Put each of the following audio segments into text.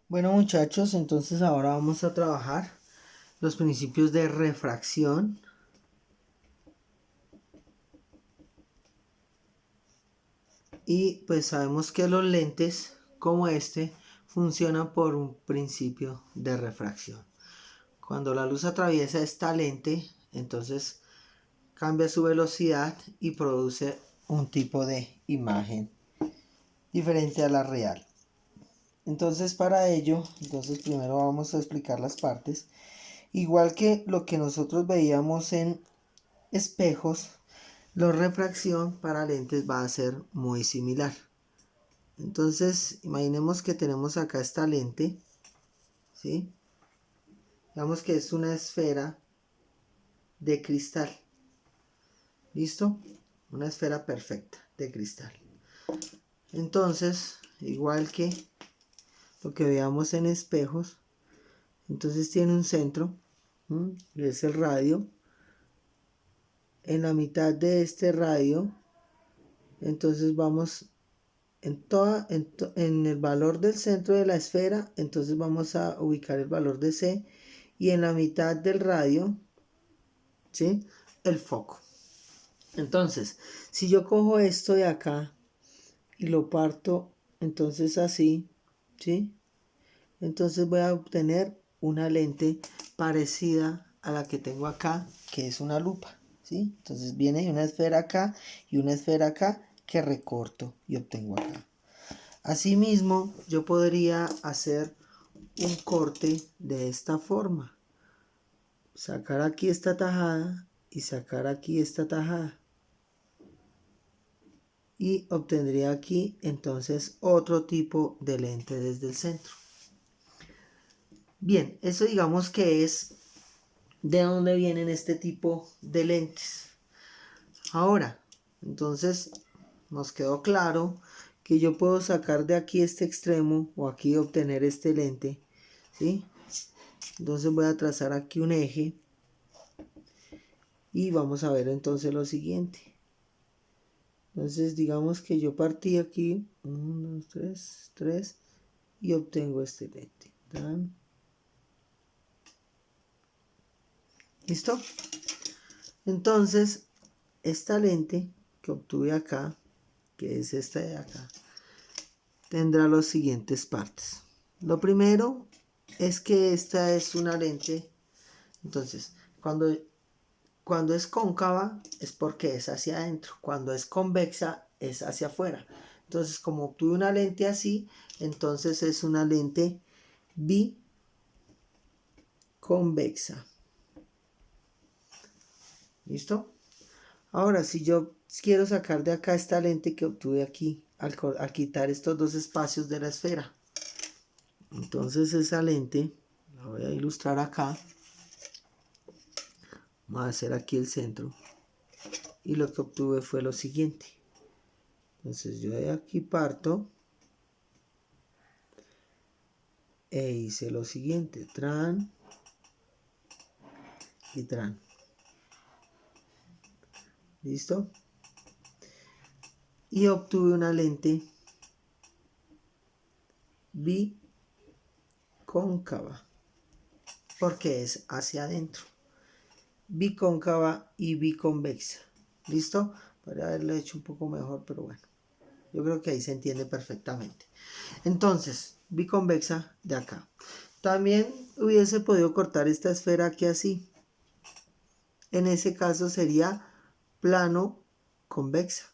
Bueno muchachos, entonces ahora vamos a trabajar los principios de refracción. Y pues sabemos que los lentes como este funcionan por un principio de refracción. Cuando la luz atraviesa esta lente, entonces cambia su velocidad y produce un tipo de imagen diferente a la real. Entonces para ello, primero vamos a explicar las partes. Igual que lo que nosotros veíamos en espejos, la refracción para lentes va a ser muy similar. Entonces, imaginemos que tenemos acá esta lente, ¿sí? Digamos que es una esfera de cristal. ¿Listo? Una esfera perfecta de cristal. Entonces, igual que lo que veamos en espejos, entonces tiene un centro, que es el radio. En la mitad de este radio, entonces vamos en el valor del centro de la esfera, entonces vamos a ubicar el valor de C, y en la mitad del radio, ¿sí?, el foco. Entonces, si yo cojo esto de acá y lo parto entonces así, ¿sí?, entonces voy a obtener una lente parecida a la que tengo acá, que es una lupa, ¿sí? Entonces viene una esfera acá y una esfera acá que recorto y obtengo acá. Asimismo, yo podría hacer un corte de esta forma. Sacar aquí esta tajada y sacar aquí esta tajada. Y obtendría aquí entonces otro tipo de lente desde el centro. Bien, eso digamos que es de dónde vienen este tipo de lentes. Ahora, entonces nos quedó claro que yo puedo sacar de aquí este extremo o aquí obtener este lente, ¿sí? Entonces voy a trazar aquí un eje y vamos a ver entonces lo siguiente. Entonces digamos que yo partí aquí 1, 2, 3, 3 y obtengo este lente. ¿Tan? ¿Listo? Entonces esta lente que obtuve acá, que es esta de acá, tendrá las siguientes partes. Lo primero es que esta es una lente, entonces cuando es cóncava es porque es hacia adentro, cuando es convexa es hacia afuera. Entonces, como obtuve una lente así, entonces es una lente biconvexa. ¿Listo? Ahora, si yo quiero sacar de acá esta lente que obtuve aquí, al quitar estos dos espacios de la esfera, entonces esa lente la voy a ilustrar acá. Vamos a hacer aquí el centro. Y lo que obtuve fue lo siguiente. Entonces yo de aquí parto e hice lo siguiente. Tran y tran. ¿Listo? Y obtuve una lente bicóncava. Porque es hacia adentro. Bicóncava y biconvexa. ¿Listo? Podría haberlo hecho un poco mejor, pero bueno. Yo creo que ahí se entiende perfectamente. Entonces, biconvexa de acá. También hubiese podido cortar esta esfera aquí así. En ese caso sería plano convexa.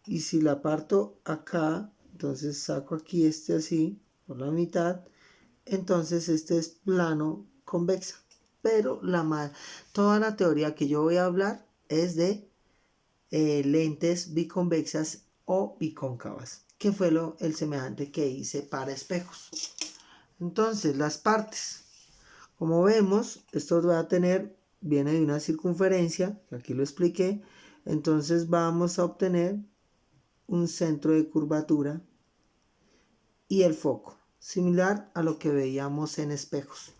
Y si la parto acá, entonces saco aquí este así por la mitad. Entonces este es plano convexa. Pero toda la teoría que yo voy a hablar es de lentes biconvexas o bicóncavas, que fue el semejante que hice para espejos. Entonces las partes, como vemos, esto va a tener, viene de una circunferencia, que aquí lo expliqué, entonces vamos a obtener un centro de curvatura y el foco, similar a lo que veíamos en espejos.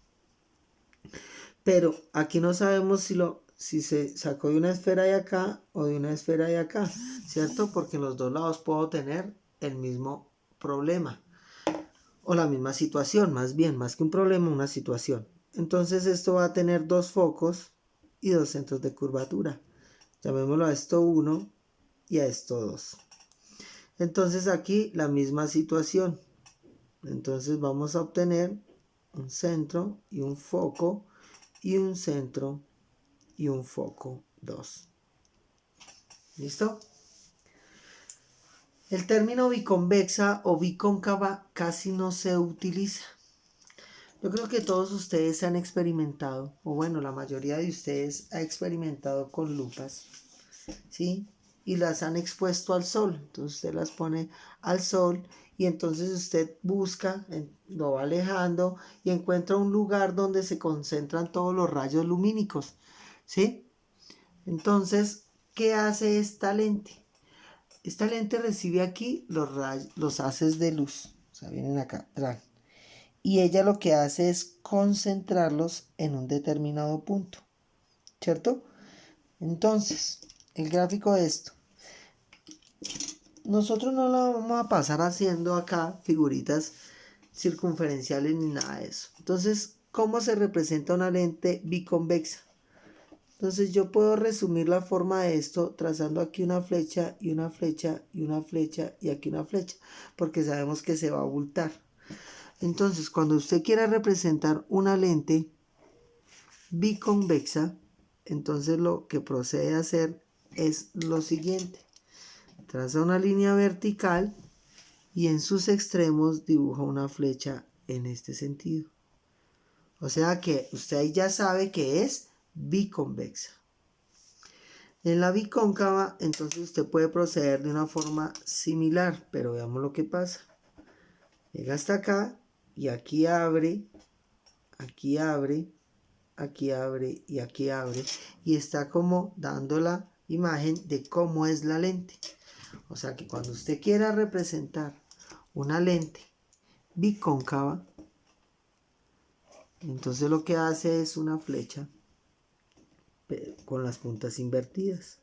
Pero aquí no sabemos si se sacó de una esfera de acá o de una esfera de acá, ¿cierto? Porque en los dos lados puedo tener el mismo problema. o la misma situación, más bien, más que un problema, una situación. Entonces esto va a tener dos focos y dos centros de curvatura. Llamémoslo a esto 1 y a esto 2. Entonces aquí la misma situación. Entonces vamos a obtener un centro y un foco y un centro y un foco 2. ¿Listo? El término biconvexa o bicóncava casi no se utiliza. Yo creo que todos ustedes han experimentado, o bueno, la mayoría de ustedes ha experimentado con lupas, ¿sí? Y las han expuesto al sol. Entonces usted las pone al sol y entonces usted busca, lo va alejando y encuentra un lugar donde se concentran todos los rayos lumínicos, ¿sí? Entonces, ¿qué hace esta lente? Esta lente recibe aquí los haces de luz, o sea, vienen acá, y ella lo que hace es concentrarlos en un determinado punto, ¿cierto? Entonces, el gráfico de esto, nosotros no lo vamos a pasar haciendo acá figuritas circunferenciales ni nada de eso. Entonces, ¿cómo se representa una lente biconvexa? Entonces yo puedo resumir la forma de esto trazando aquí una flecha y una flecha y una flecha y aquí una flecha, porque sabemos que se va a abultar. Entonces, cuando usted quiera representar una lente biconvexa, entonces lo que procede a hacer es lo siguiente. Traza una línea vertical y en sus extremos dibuja una flecha en este sentido. O sea que usted ahí ya sabe que es biconvexa. En la bicóncava, entonces usted puede proceder de una forma similar, pero veamos lo que pasa. Llega hasta acá y aquí abre, aquí abre, aquí abre y aquí abre. Y está como dando la imagen de cómo es la lente. O sea que cuando usted quiera representar una lente bicóncava, entonces lo que hace es una flecha con las puntas invertidas.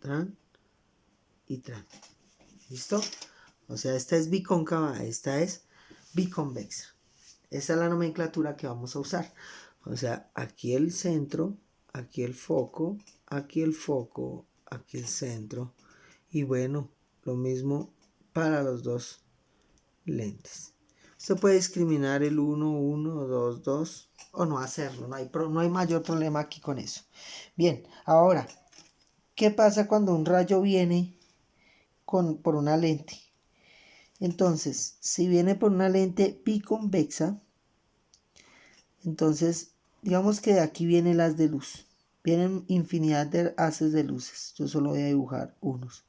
Tran y tran. ¿Listo? O sea, esta es bicóncava, esta es biconvexa. Esa es la nomenclatura que vamos a usar. O sea, aquí el centro, aquí el foco, aquí el foco, aquí el centro. Y bueno, lo mismo para los dos lentes. Usted puede discriminar el 1, 1, 2, 2 o no hacerlo. No hay mayor problema aquí con eso. Bien, ahora, ¿qué pasa cuando un rayo viene por una lente? Entonces, si viene por una lente biconvexa, entonces digamos que de aquí vienen las de luz. Vienen infinidad de haces de luces. Yo solo voy a dibujar unos.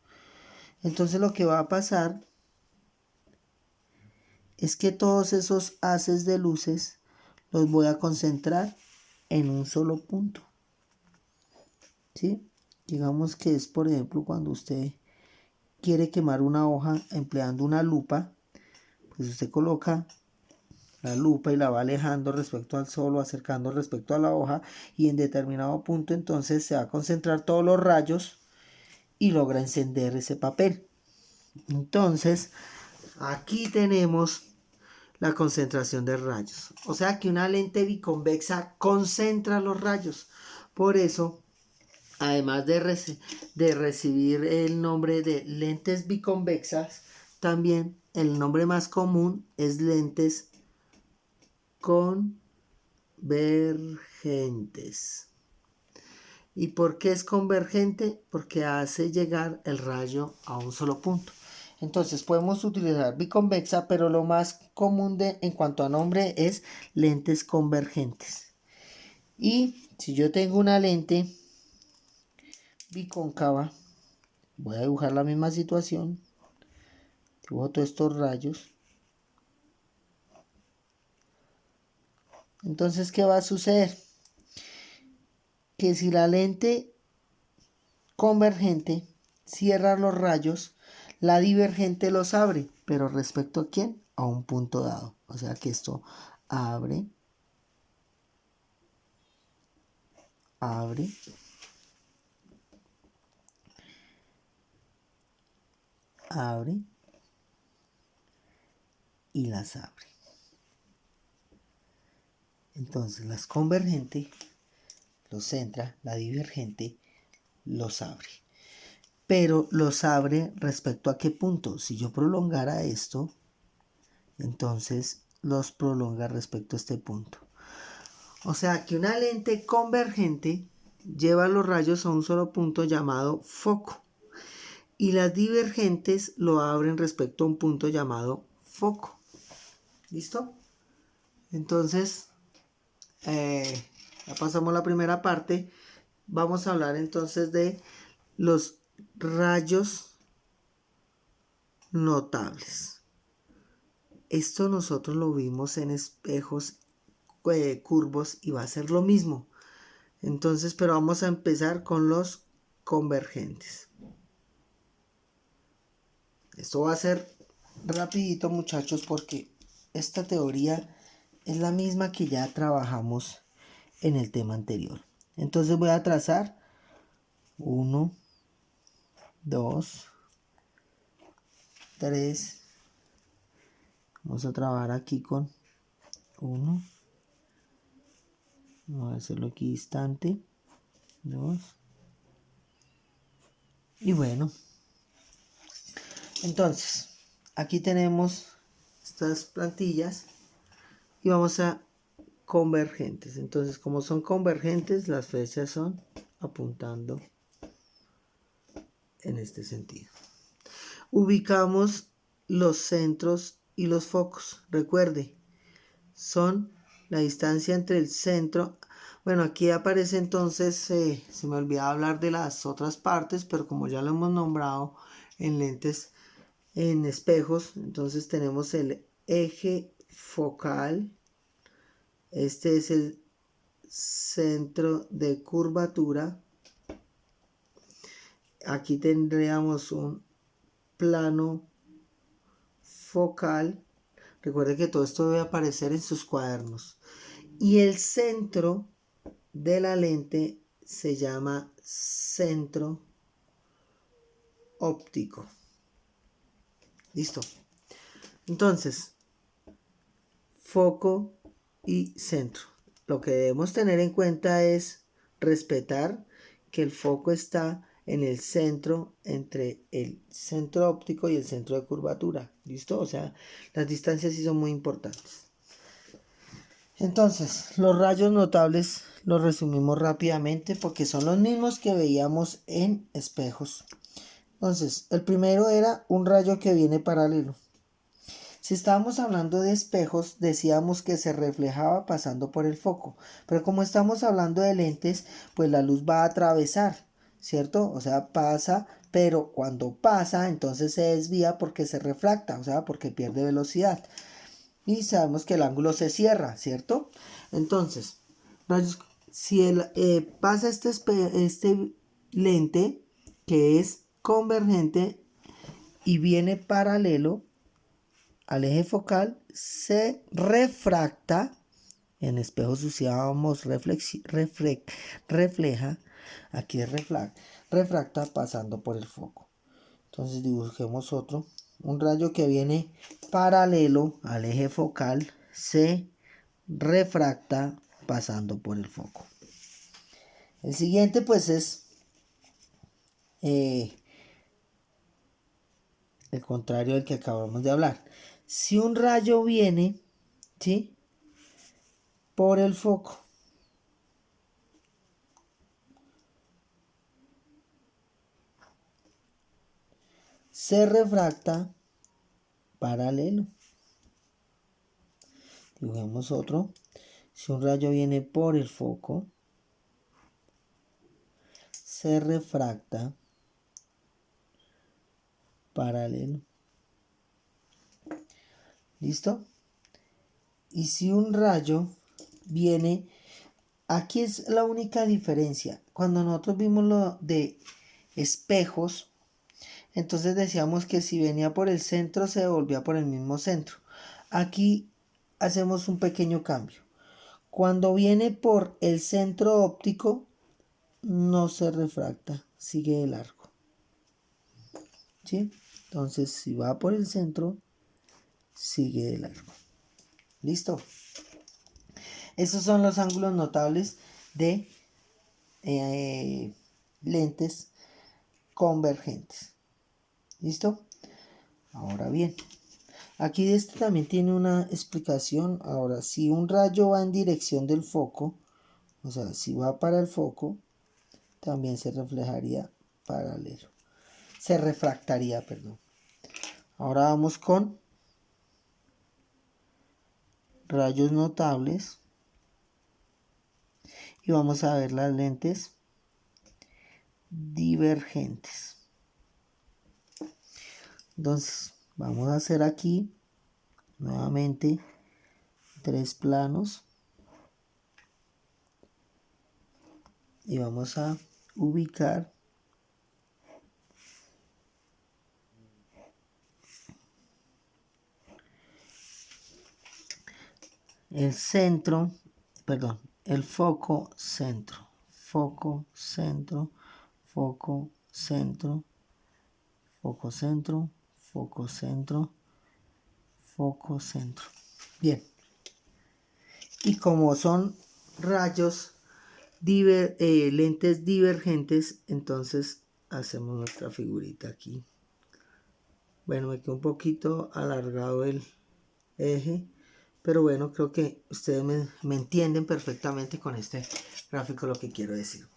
Entonces lo que va a pasar es que todos esos haces de luces los voy a concentrar en un solo punto. ¿Sí? Digamos que es, por ejemplo, cuando usted quiere quemar una hoja empleando una lupa, pues usted coloca la lupa y la va alejando respecto al sol o acercando respecto a la hoja y en determinado punto entonces se va a concentrar todos los rayos y logra encender ese papel. Entonces aquí tenemos la concentración de rayos. O sea que una lente biconvexa concentra los rayos. Por eso, además de recibir el nombre de lentes biconvexas, también el nombre más común es lentes convergentes. ¿Y por qué es convergente? Porque hace llegar el rayo a un solo punto. Entonces podemos utilizar biconvexa, pero lo más común en cuanto a nombre es lentes convergentes. Y si yo tengo una lente bicóncava, voy a dibujar la misma situación. Dibujo todos estos rayos. Entonces, ¿qué va a suceder? Que si la lente convergente cierra los rayos, la divergente los abre, pero respecto a quién? A un punto dado. O sea que esto abre, abre, abre y las abre. Entonces las convergentes los centra, la divergente los abre. Pero los abre respecto a qué punto. Si yo prolongara esto, entonces los prolonga respecto a este punto. O sea que una lente convergente lleva los rayos a un solo punto llamado foco. Y las divergentes lo abren respecto a un punto llamado foco. ¿Listo? Entonces, ya pasamos la primera parte. Vamos a hablar entonces de los rayos notables. Esto nosotros lo vimos en espejos curvos y va a ser lo mismo. Entonces, pero vamos a empezar con los convergentes. Esto va a ser rapidito, muchachos, porque esta teoría es la misma que ya trabajamos en el tema anterior. Entonces voy a trazar 1, 2, 3. Vamos a trabajar aquí con 1. Vamos a hacerlo aquí distante. 2. Y bueno. Entonces, aquí tenemos estas plantillas y vamos a convergentes. Entonces, como son convergentes, las flechas son apuntando en este sentido. Ubicamos los centros y los focos. Recuerde, son la distancia entre el centro. Bueno, aquí aparece entonces, se me olvidaba hablar de las otras partes, pero como ya lo hemos nombrado en lentes, en espejos, entonces tenemos el eje focal. Este es el centro de curvatura. Aquí tendríamos un plano focal. Recuerde que todo esto debe aparecer en sus cuadernos. Y el centro de la lente se llama centro óptico. Listo. Entonces, foco y centro. Lo que debemos tener en cuenta es respetar que el foco está en el centro, entre el centro óptico y el centro de curvatura. ¿Listo? O sea, las distancias sí son muy importantes. Entonces, los rayos notables los resumimos rápidamente porque son los mismos que veíamos en espejos. Entonces, el primero era un rayo que viene paralelo. Si estábamos hablando de espejos, decíamos que se reflejaba pasando por el foco. Pero como estamos hablando de lentes, pues la luz va a atravesar, ¿cierto? O sea, pasa, pero cuando pasa, entonces se desvía porque se refracta, o sea, porque pierde velocidad. Y sabemos que el ángulo se cierra, ¿cierto? Entonces, si pasa este lente que es convergente y viene paralelo al eje focal, se refracta. En espejos usábamos refleja. Aquí es refracta pasando por el foco. Entonces dibujemos otro. Un rayo que viene paralelo al eje focal se refracta pasando por el foco. El siguiente pues es el contrario del que acabamos de hablar. Si un rayo viene, ¿sí?, por el foco, se refracta paralelo. Dibujemos otro. Si un rayo viene por el foco, se refracta paralelo. ¿Listo? Y si un rayo viene, aquí es la única diferencia. Cuando nosotros vimos lo de espejos, entonces decíamos que si venía por el centro se devolvía por el mismo centro. Aquí hacemos un pequeño cambio. Cuando viene por el centro óptico, no se refracta, sigue de largo. ¿Sí? Entonces, si va por el centro, sigue de largo. ¿Listo? Esos son los ángulos notables de lentes convergentes. ¿Listo? Ahora bien, aquí este también tiene una explicación. Ahora, si un rayo va en dirección del foco, o sea, si va para el foco, también se reflejaría paralelo. Se refractaría, perdón. Ahora vamos con rayos notables y vamos a ver las lentes divergentes. Entonces, vamos a hacer aquí nuevamente 3 planos y vamos a ubicar el centro, perdón, el foco centro, foco centro, foco centro, foco centro, foco centro, foco centro. Bien, y como son rayos lentes divergentes, entonces hacemos nuestra figurita aquí. Bueno, me quedó un poquito alargado el eje, pero bueno, creo que ustedes me entienden perfectamente con este gráfico lo que quiero decir.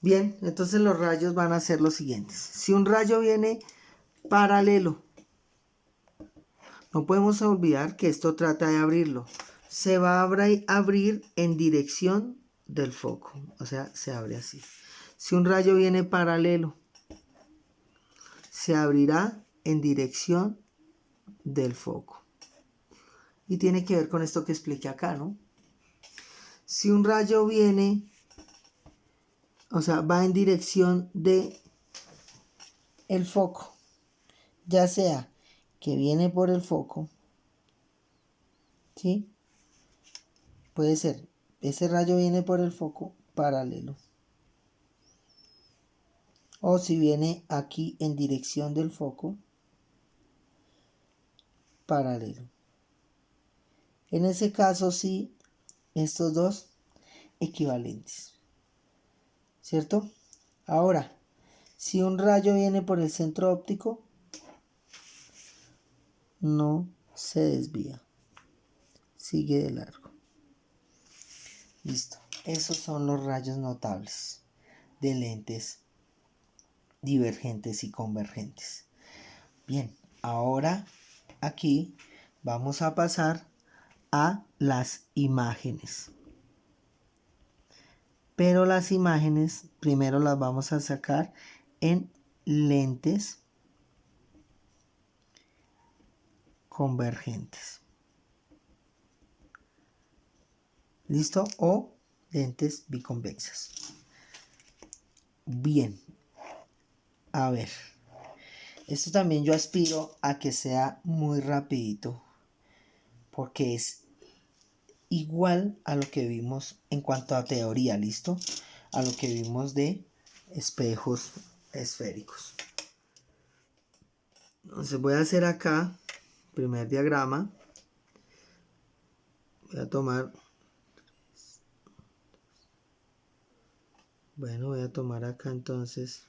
Bien, entonces los rayos van a ser los siguientes. Si un rayo viene paralelo, no podemos olvidar que esto trata de abrirlo. Se va a abrir en dirección del foco, o sea, se abre así. Si un rayo viene paralelo, se abrirá en dirección del foco. Y tiene que ver con esto que expliqué acá, ¿no? Si un rayo viene, o sea, va en dirección de el foco, ya sea que viene por el foco, ¿sí? Puede ser, ese rayo viene por el foco paralelo. O si viene aquí en dirección del foco, paralelo. En ese caso sí, estos dos equivalentes. ¿Cierto? Ahora, si un rayo viene por el centro óptico, no se desvía. Sigue de largo. Listo. Esos son los rayos notables de lentes divergentes y convergentes. Bien, ahora aquí vamos a pasar a las imágenes. Pero las imágenes primero las vamos a sacar en lentes convergentes. ¿Listo? O lentes biconvexas. Bien. A ver. Esto también yo aspiro a que sea muy rapidito. Porque es igual a lo que vimos en cuanto a teoría, ¿listo? A lo que vimos de espejos esféricos. Entonces voy a hacer acá, primer diagrama. Voy a tomar, voy a tomar acá entonces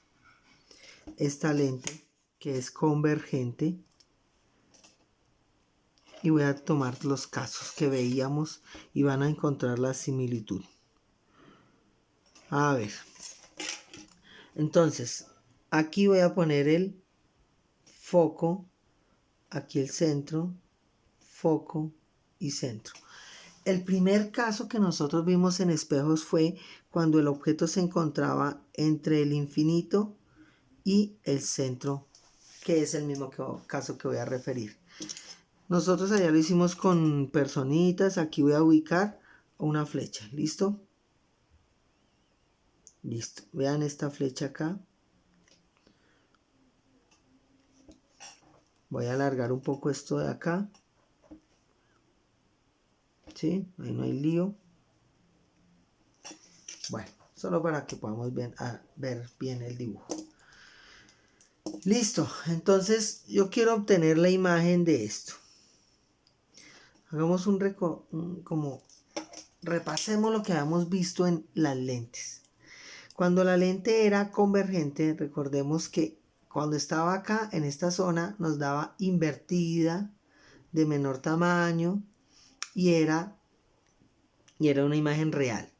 esta lente que es convergente. Y voy a tomar los casos que veíamos y van a encontrar la similitud. A ver. Entonces, aquí voy a poner el foco, aquí el centro, foco y centro. El primer caso que nosotros vimos en espejos fue cuando el objeto se encontraba entre el infinito y el centro, que es el mismo caso que voy a referir. Nosotros allá lo hicimos con personitas. Aquí voy a ubicar una flecha. ¿Listo? Listo. Vean esta flecha acá. Voy a alargar un poco esto de acá. ¿Sí? Ahí no hay lío. Bueno, solo para que podamos ver bien el dibujo. Listo. Entonces yo quiero obtener la imagen de esto. hagamos como repasemos lo que habíamos visto en las lentes. Cuando la lente era convergente, recordemos que cuando estaba acá en esta zona nos daba invertida de menor tamaño y era una imagen real.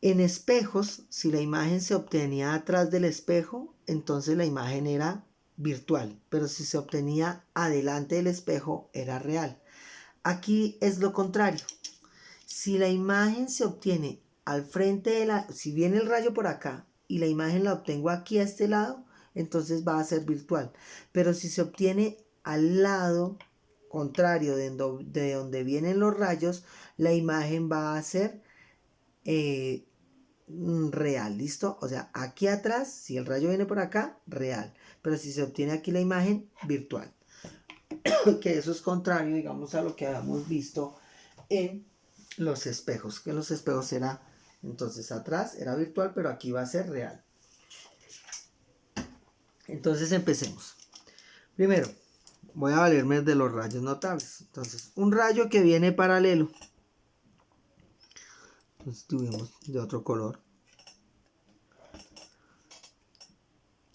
En espejos, si la imagen se obtenía atrás del espejo, entonces la imagen era virtual, pero si se obtenía adelante del espejo, era real. Aquí es lo contrario. Si la imagen se obtiene al frente si viene el rayo por acá y la imagen la obtengo aquí a este lado, entonces va a ser virtual. Pero si se obtiene al lado contrario de donde vienen los rayos, la imagen va a ser real, ¿listo? O sea, aquí atrás, si el rayo viene por acá, real. Pero si se obtiene aquí la imagen, virtual. Que eso es contrario, digamos, a lo que habíamos visto en los espejos. Que los espejos era, entonces atrás era virtual, pero aquí va a ser real. Entonces empecemos. Primero, voy a valerme de los rayos notables. Entonces, un rayo que viene paralelo. Entonces tuvimos de otro color.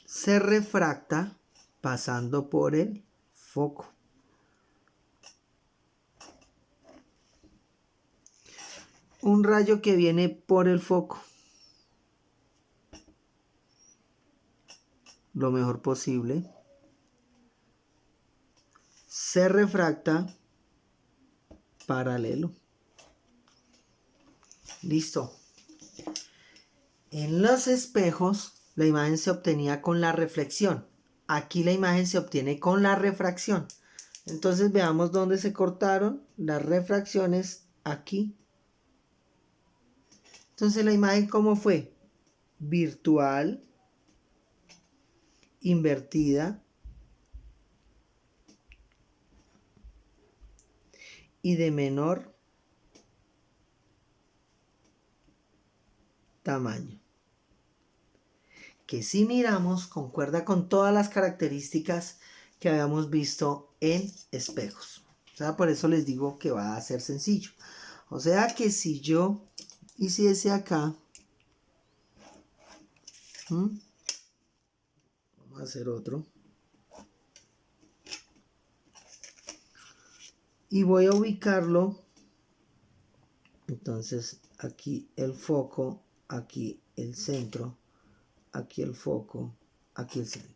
Se refracta pasando por el foco. Un rayo que viene por el foco. Lo mejor posible. Se refracta paralelo. Listo. En los espejos la imagen se obtenía con la reflexión. Aquí la imagen se obtiene con la refracción. Entonces veamos dónde se cortaron las refracciones aquí. Entonces la imagen ¿cómo fue? Virtual, invertida y de menor tamaño. Que si miramos concuerda con todas las características que habíamos visto en espejos. O sea, por eso les digo que va a ser sencillo. O sea que si yo hiciese acá, vamos a hacer otro, y voy a ubicarlo, entonces aquí el foco, aquí el centro, aquí el foco, aquí el centro,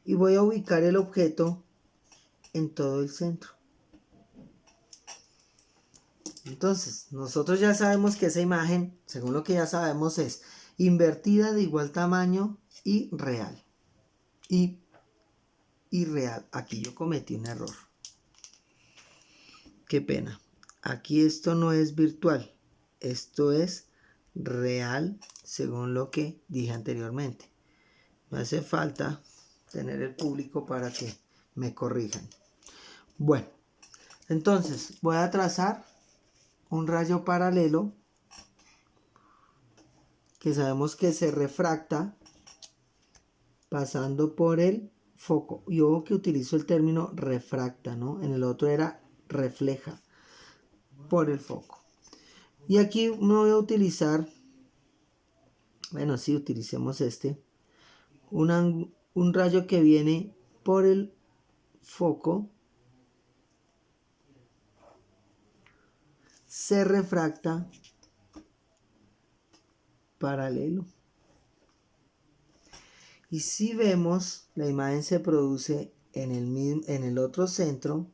y voy a ubicar el objeto en todo el centro. Entonces, nosotros ya sabemos que esa imagen, según lo que ya sabemos, es invertida de igual tamaño y real. Y real. Aquí yo cometí un error. Qué pena. Aquí esto no es virtual. Esto es real, según lo que dije anteriormente. Me hace falta tener el público para que me corrijan. Bueno, entonces voy a trazar un rayo paralelo que sabemos que se refracta pasando por el foco. Yo que utilizo el término refracta, ¿no? En el otro era refleja por el foco. Y aquí me voy a utilizar, bueno, sí, utilicemos un rayo que viene por el foco, se refracta paralelo. Y si vemos, la imagen se produce en el otro centro,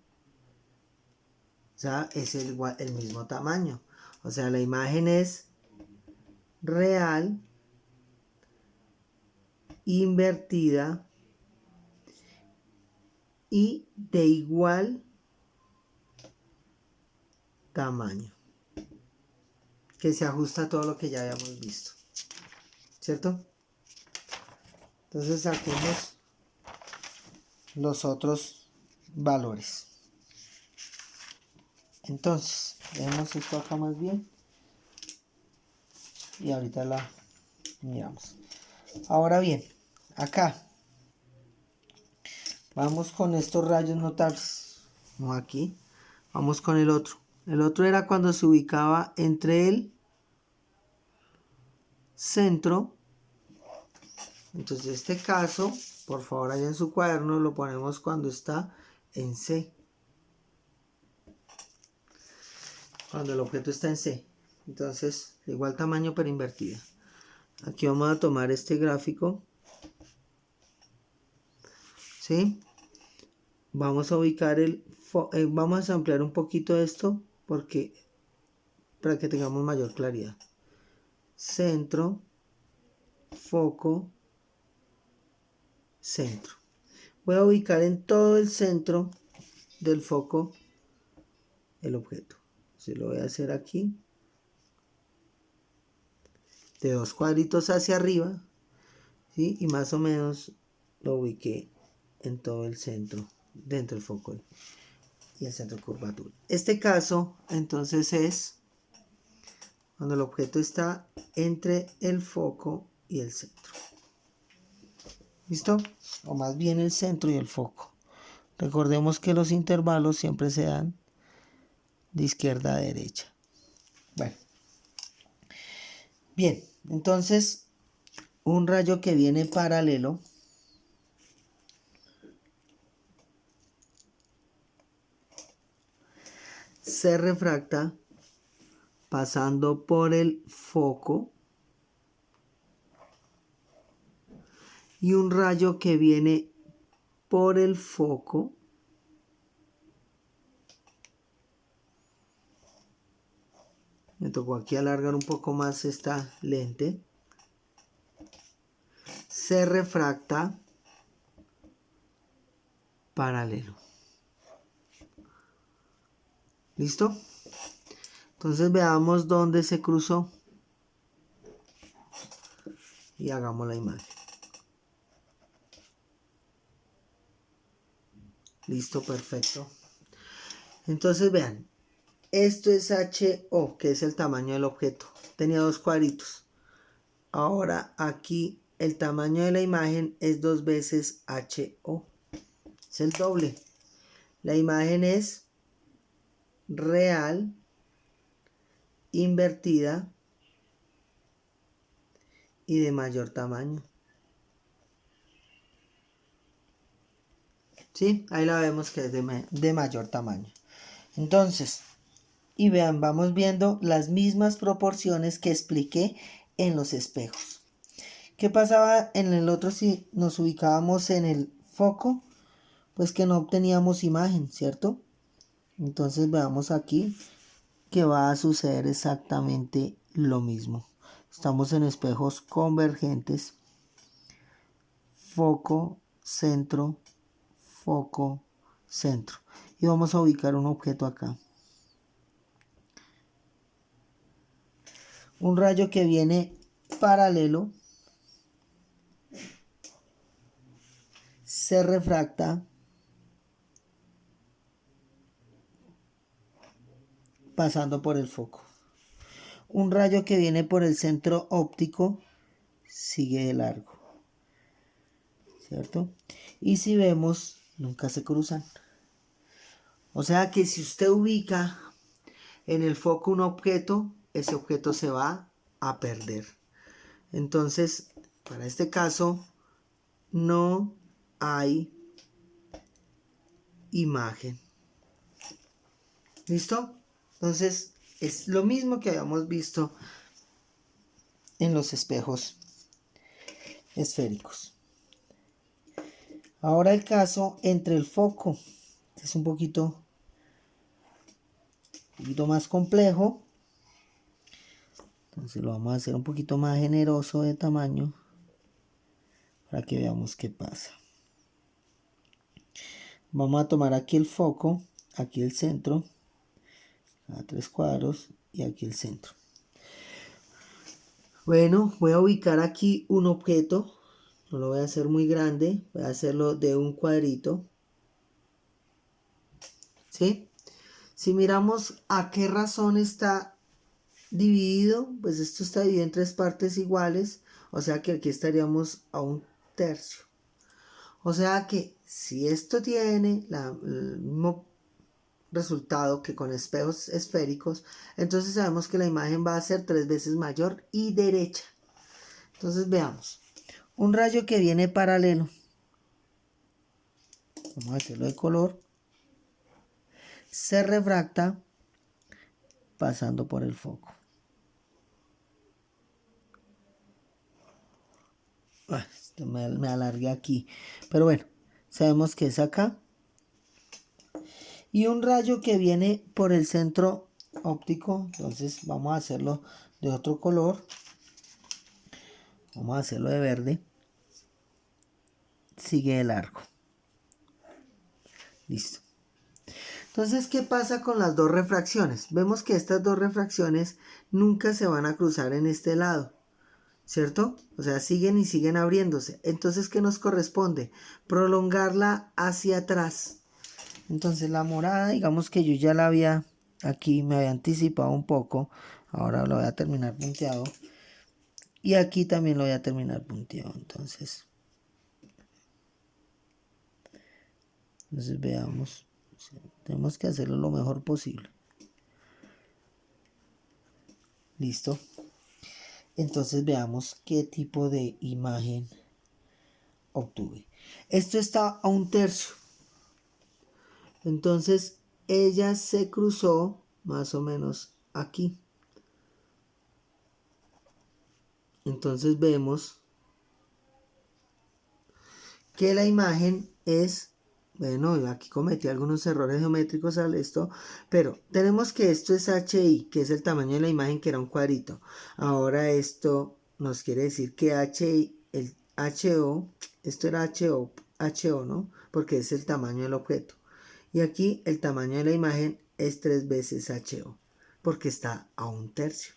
o sea, es el mismo tamaño. O sea, la imagen es real, invertida y de igual tamaño, que se ajusta a todo lo que ya habíamos visto, ¿cierto? Entonces saquemos los otros valores. Entonces, vemos esto acá más bien y ahorita la miramos. Ahora bien, acá vamos con estos rayos notables, como aquí. Vamos con el otro. El otro era cuando se ubicaba entre el centro. Entonces, en este caso, por favor, allá en su cuaderno lo ponemos cuando está en C. Cuando el objeto está en C. Entonces, igual tamaño pero invertida. Aquí vamos a tomar este gráfico. ¿Sí? Vamos a ubicar vamos a ampliar un poquito esto para que tengamos mayor claridad. Centro, foco, centro. Voy a ubicar en todo el centro del foco el objeto. Se lo voy a hacer aquí. De 2 cuadritos hacia arriba. ¿Sí? Y más o menos lo ubiqué en todo el centro, dentro del foco y el centro de curvatura. Este caso entonces es cuando el objeto está entre el foco y el centro. ¿Listo? O más bien el centro y el foco. Recordemos que los intervalos siempre se dan de izquierda a derecha. Bueno. Bien, entonces un rayo que viene paralelo se refracta pasando por el foco, y un rayo que viene por el foco me tocó aquí alargar un poco más esta lente, se refracta paralelo. ¿Listo? Entonces veamos dónde se cruzó y hagamos la imagen. Listo, perfecto. Entonces vean, esto es HO, que es el tamaño del objeto. Tenía 2 cuadritos. Ahora aquí el tamaño de la imagen es 2 veces HO. Es el doble. La imagen es real, invertida y de mayor tamaño. ¿Sí? Ahí la vemos que es de mayor tamaño. Entonces, y vean, vamos viendo las mismas proporciones que expliqué en los espejos. ¿Qué pasaba en el otro si nos ubicábamos en el foco? Pues que no obteníamos imagen, ¿cierto? Entonces veamos aquí que va a suceder exactamente lo mismo. Estamos en espejos convergentes. Foco, centro, foco, centro. Y vamos a ubicar un objeto acá. Un rayo que viene paralelo se refracta pasando por el foco. Un rayo que viene por el centro óptico sigue de largo, ¿cierto? Y si vemos, nunca se cruzan. O sea que si usted ubica en el foco un objeto, ese objeto se va a perder. Entonces, para este caso, no hay imagen. ¿Listo? Entonces, es lo mismo que habíamos visto en los espejos esféricos. Ahora el caso entre el foco, que es un poquito más complejo. Entonces lo vamos a hacer un poquito más generoso de tamaño para que veamos qué pasa. Vamos a tomar aquí el foco, aquí el centro, a 3 cuadros y aquí el centro. Bueno, voy a ubicar aquí un objeto, no lo voy a hacer muy grande, voy a hacerlo de un cuadrito. ¿Sí? Si miramos a qué razón está dividido, pues esto está dividido en 3 partes iguales, o sea que aquí estaríamos a 1/3. O sea que si esto tiene el mismo resultado que con espejos esféricos, entonces sabemos que la imagen va a ser 3 veces mayor y derecha. Entonces veamos, un rayo que viene paralelo, vamos a hacerlo de color, se refracta pasando por el foco. Me alargué aquí, pero bueno, sabemos que es acá. Y un rayo que viene por el centro óptico, entonces vamos a hacerlo de otro color, vamos a hacerlo de verde, sigue de largo. Listo. Entonces, ¿qué pasa con las dos refracciones? Vemos que estas dos refracciones nunca se van a cruzar en este lado, ¿cierto? O sea, siguen y siguen abriéndose. Entonces, ¿qué nos corresponde? Prolongarla hacia atrás. Entonces, la morada, digamos que yo ya la había, aquí me había anticipado un poco. Ahora lo voy a terminar punteado. Y aquí también lo voy a terminar punteado. Entonces veamos. Tenemos que hacerlo lo mejor posible. Listo. Entonces veamos qué tipo de imagen obtuve. Esto está a 1/3. Entonces ella se cruzó más o menos aquí. Entonces vemos que la imagen es, bueno, aquí cometí algunos errores geométricos al esto, pero tenemos que esto es HI, que es el tamaño de la imagen, que era un cuadrito. Ahora esto nos quiere decir que HI, el HO, esto era HO, ¿no? Porque es el tamaño del objeto. Y aquí el tamaño de la imagen es 3 veces HO, porque está a 1/3.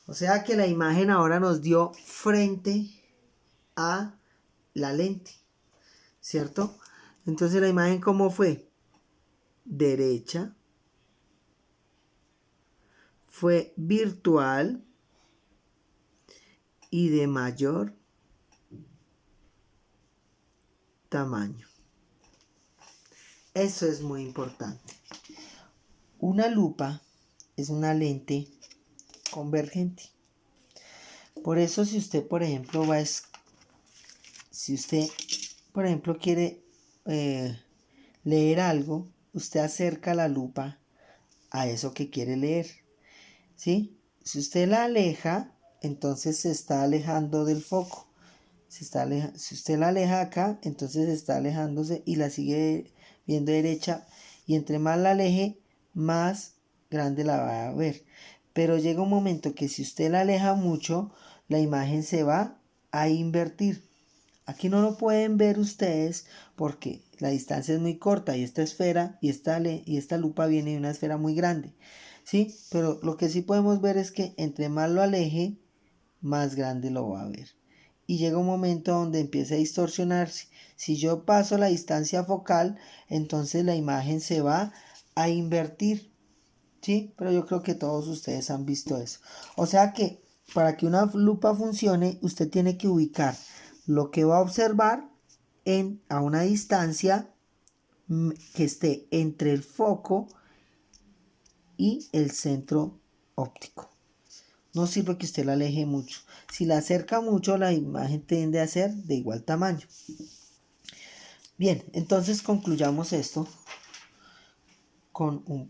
O sea que la imagen ahora nos dio frente a la lente, ¿cierto? Entonces la imagen, ¿cómo fue? Derecha, fue virtual y de mayor tamaño. Eso es muy importante. Una lupa es una lente convergente. Por eso si usted, por ejemplo, por ejemplo, quiere leer algo, usted acerca la lupa a eso que quiere leer, ¿sí? Si usted la aleja, entonces se está alejando del foco. Si usted la aleja acá, entonces está alejándose y la sigue viendo derecha. Y entre más la aleje, más grande la va a ver. Pero llega un momento que si usted la aleja mucho, la imagen se va a invertir. Aquí no lo pueden ver ustedes porque la distancia es muy corta y esta esfera y esta lupa viene de una esfera muy grande, ¿sí? Pero lo que sí podemos ver es que entre más lo aleje, más grande lo va a ver. Y llega un momento donde empieza a distorsionarse. Si yo paso la distancia focal, entonces la imagen se va a invertir, ¿sí? Pero yo creo que todos ustedes han visto eso. O sea que para que una lupa funcione, usted tiene que ubicar lo que va a observar a una distancia que esté entre el foco y el centro óptico. No sirve que usted la aleje mucho. Si la acerca mucho, la imagen tiende a ser de igual tamaño. Bien, entonces concluyamos esto con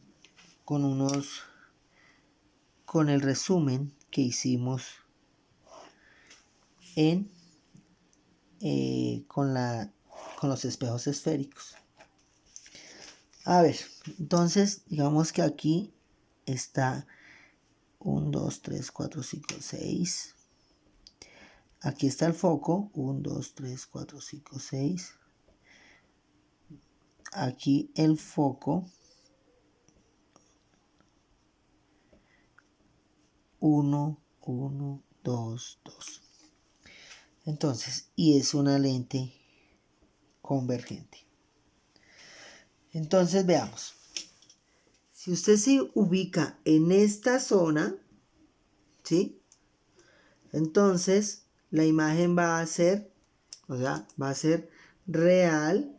el resumen que hicimos con los espejos esféricos. A ver, entonces digamos que aquí está 1, 2, 3, 4, 5, 6. Aquí está el foco, 1, 2, 3, 4, 5, 6. Aquí el foco, 1, 1, 2, 2. Entonces, y es una lente convergente. Entonces veamos. Si usted se ubica en esta zona, ¿sí? Entonces la imagen va a ser, o sea, va a ser real,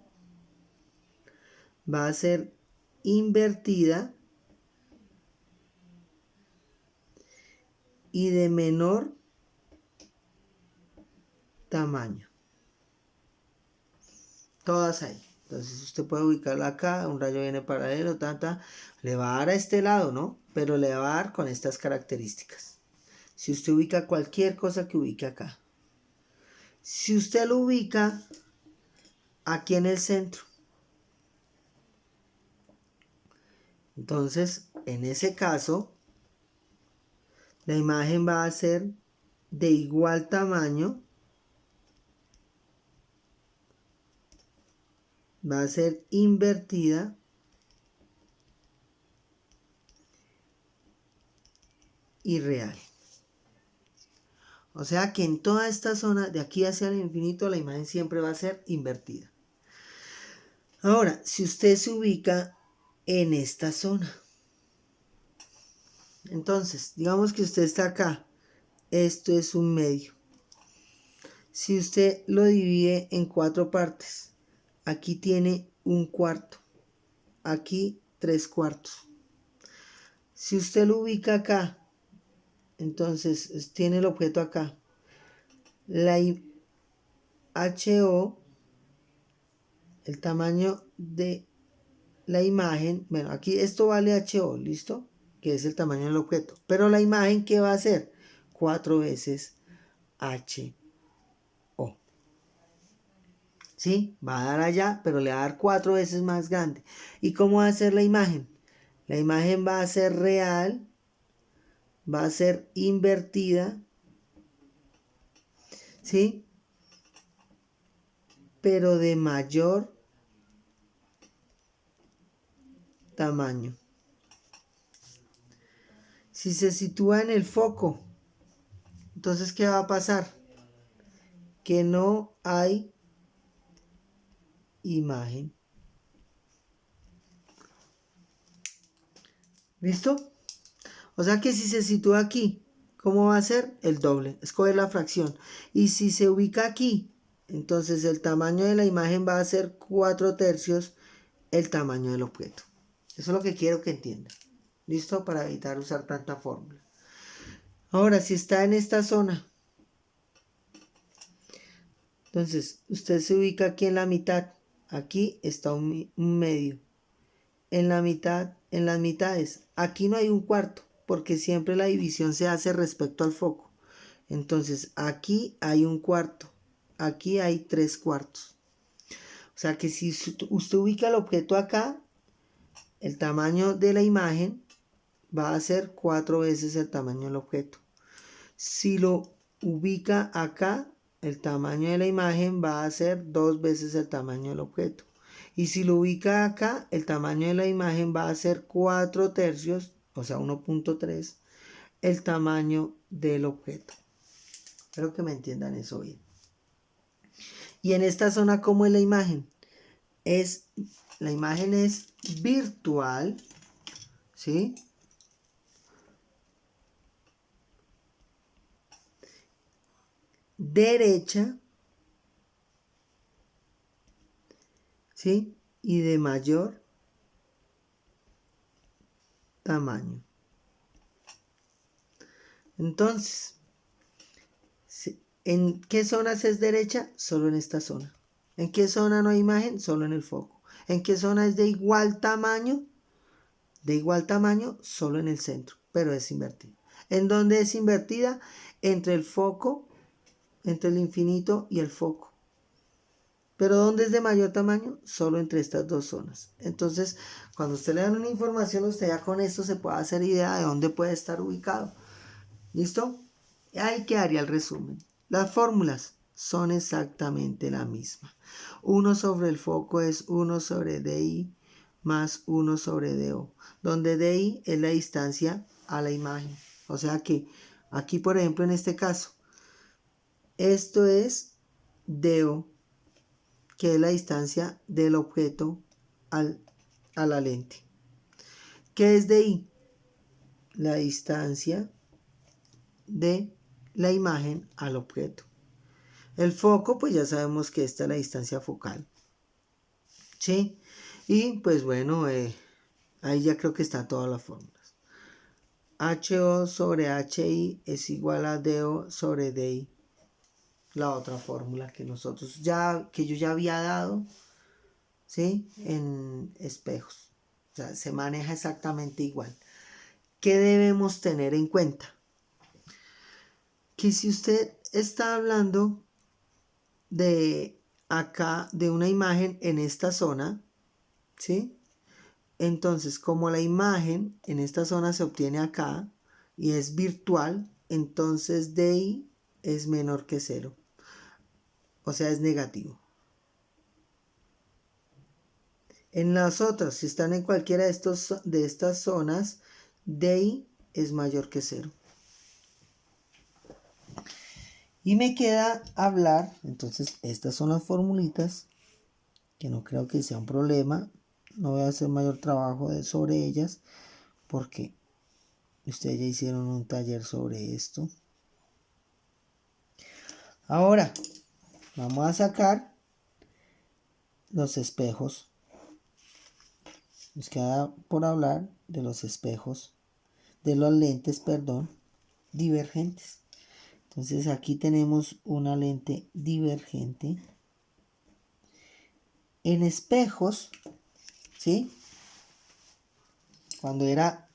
va a ser invertida y de menor tamaño. Todas ahí. Entonces usted puede ubicarla acá, un rayo viene paralelo, le va a dar a este lado, ¿no? Pero le va a dar con estas características. Si usted ubica cualquier cosa que ubique acá. Si usted lo ubica aquí en el centro, entonces en ese caso la imagen va a ser de igual tamaño, va a ser invertida y real. O sea que en toda esta zona, de aquí hacia el infinito, la imagen siempre va a ser invertida. Ahora, si usted se ubica en esta zona, entonces, digamos que usted está acá, esto es un medio. Si usted lo divide en 4 partes, aquí tiene 1/4, aquí 3/4. Si usted lo ubica acá, entonces tiene el objeto acá. La HO, el tamaño de la imagen, bueno, aquí esto vale HO, ¿listo? Que es el tamaño del objeto. Pero la imagen, ¿qué va a hacer? 4 veces HO. ¿Sí? Va a dar allá, pero le va a dar 4 veces más grande. ¿Y cómo va a ser la imagen? La imagen va a ser real, va a ser invertida, ¿sí? Pero de mayor tamaño. Si se sitúa en el foco, entonces ¿qué va a pasar? Que no hay imagen. ¿Listo? O sea que si se sitúa aquí, ¿cómo va a ser? El doble, escoger la fracción. Y si se ubica aquí, entonces el tamaño de la imagen va a ser 4/3 el tamaño del objeto. Eso es lo que quiero que entiendan. ¿Listo? Para evitar usar tanta fórmula. Ahora, si está en esta zona, entonces usted se ubica aquí en la mitad. Aquí está un medio. En la mitad, en las mitades, aquí no hay 1/4, porque siempre la división se hace respecto al foco. Entonces aquí hay 1/4, aquí hay 3/4. O sea que si usted ubica el objeto acá, el tamaño de la imagen va a ser 4 veces el tamaño del objeto. Si lo ubica acá, el tamaño de la imagen va a ser 2 veces el tamaño del objeto. Y si lo ubica acá, el tamaño de la imagen va a ser 4/3, o sea 1/3, el tamaño del objeto. Espero que me entiendan eso bien. Y en esta zona, ¿cómo es la imagen? La imagen es virtual, ¿sí? Derecha, ¿sí? Y de mayor tamaño. Entonces, ¿en qué zonas es derecha? Solo en esta zona. ¿En qué zona no hay imagen? Solo en el foco. ¿En qué zona es de igual tamaño? De igual tamaño, solo en el centro, pero es invertida. ¿En dónde es invertida? Entre el foco, entre el infinito y el foco. ¿Pero dónde es de mayor tamaño? Solo entre estas dos zonas. Entonces, cuando usted le dan una información, usted ya con esto se puede hacer idea de dónde puede estar ubicado. ¿Listo? Ahí quedaría el resumen. Las fórmulas son exactamente la misma. 1 sobre el foco es 1 sobre DI más 1 sobre DO, donde DI es la distancia a la imagen. O sea que aquí, por ejemplo, en este caso, esto es DO, que es la distancia del objeto a la lente. ¿Qué es DI? La distancia de la imagen al objeto. El foco, pues ya sabemos que esta es la distancia focal. ¿Sí? Y pues bueno, Ahí ya creo que está todas las fórmulas. HO sobre HI es igual a DO sobre DI. La otra fórmula que que yo ya había dado, ¿sí? En espejos. O sea, se maneja exactamente igual. ¿Qué debemos tener en cuenta? Que si usted está hablando de acá, de una imagen en esta zona, ¿sí? Entonces, como la imagen en esta zona se obtiene acá y es virtual, entonces DI es menor que 0. O sea, es negativo. En las otras, si están en cualquiera de estas zonas, DI es mayor que 0. Y me queda hablar, entonces estas son las formulitas, que no creo que sea un problema. No voy a hacer mayor trabajo sobre ellas, porque ustedes ya hicieron un taller sobre esto. Ahora, vamos a sacar los espejos. Nos queda por hablar de los espejos, de las lentes, perdón, divergentes. Entonces aquí tenemos una lente divergente. En espejos, ¿sí? Cuando era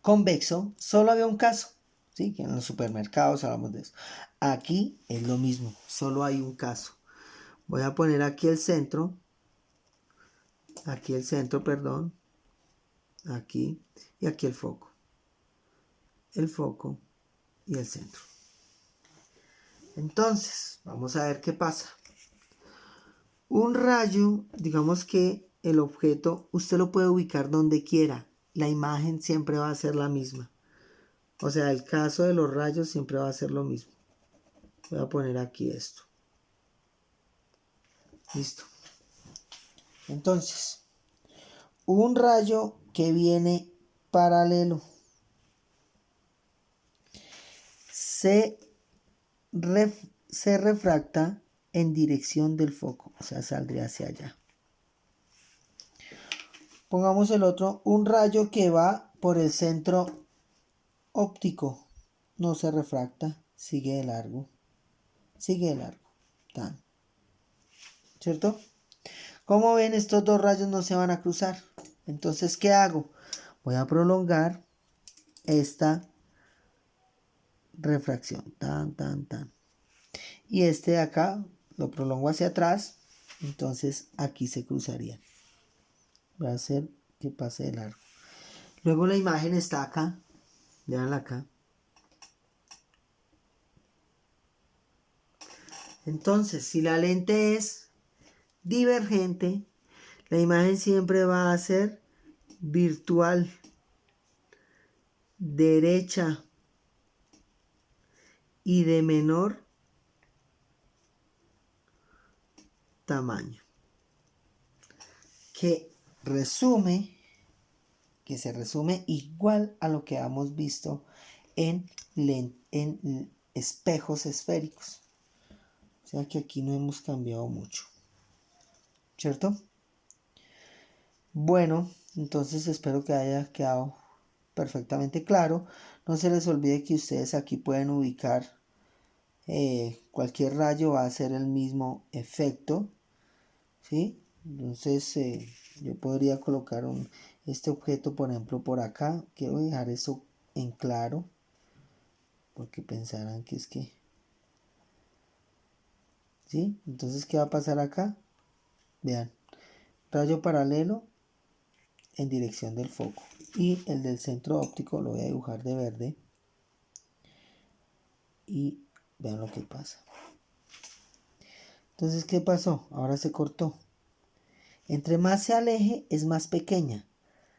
convexo, solo había un caso, ¿sí? Que en los supermercados hablamos de eso. Aquí es lo mismo, solo hay un caso. Voy a poner aquí el centro, perdón, aquí y aquí el foco y el centro. Entonces, vamos a ver qué pasa. Un rayo, digamos que el objeto, usted lo puede ubicar donde quiera. La imagen siempre va a ser la misma. O sea, el caso de los rayos siempre va a ser lo mismo. Voy a poner aquí esto. Listo. Entonces, un rayo que viene paralelo se refracta en dirección del foco, o sea, saldría hacia allá. Pongamos el otro, un rayo que va por el centro óptico, no se refracta, sigue de largo, tan. ¿Cierto? Como ven, estos dos rayos no se van a cruzar. Entonces, ¿qué hago? Voy a prolongar esta refracción, tan. Y este de acá lo prolongo hacia atrás, entonces aquí se cruzaría. Voy a hacer que pase de largo. Luego la imagen está acá, veanla acá. Entonces, si la lente es divergente, la imagen siempre va a ser virtual, derecha y de menor tamaño. Que se resume igual a lo que hemos visto en espejos esféricos. O sea que aquí no hemos cambiado mucho. ¿Cierto? Bueno, entonces espero que haya quedado perfectamente claro. No se les olvide que ustedes aquí pueden ubicar cualquier rayo, va a hacer el mismo efecto, ¿sí? Entonces yo podría colocar este objeto, por ejemplo, por acá. Quiero dejar eso en claro, porque pensarán que es que, ¿sí? Entonces, ¿qué va a pasar acá? Vean, rayo paralelo en dirección del foco, y el del centro óptico lo voy a dibujar de verde, y vean lo que pasa. Entonces, ¿qué pasó? Ahora se cortó. Entre más se aleje, es más pequeña,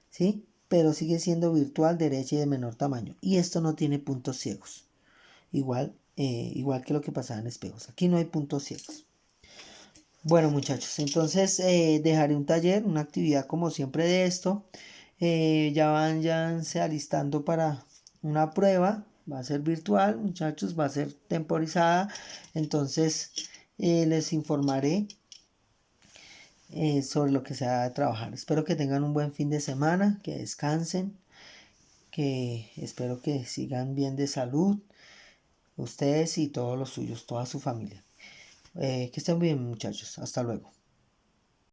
¿sí? Pero sigue siendo virtual, derecha y de menor tamaño. Y esto no tiene puntos ciegos. Igual que lo que pasaba en espejos. Aquí no hay puntos ciegos. Bueno, muchachos, entonces dejaré un taller, una actividad como siempre de esto. Ya se alistando para una prueba. Va a ser virtual, muchachos, va a ser temporizada. Entonces les informaré sobre lo que se va a trabajar. Espero que tengan un buen fin de semana, que descansen, que espero que sigan bien de salud, ustedes y todos los suyos, toda su familia. Que estén bien, muchachos. Hasta luego.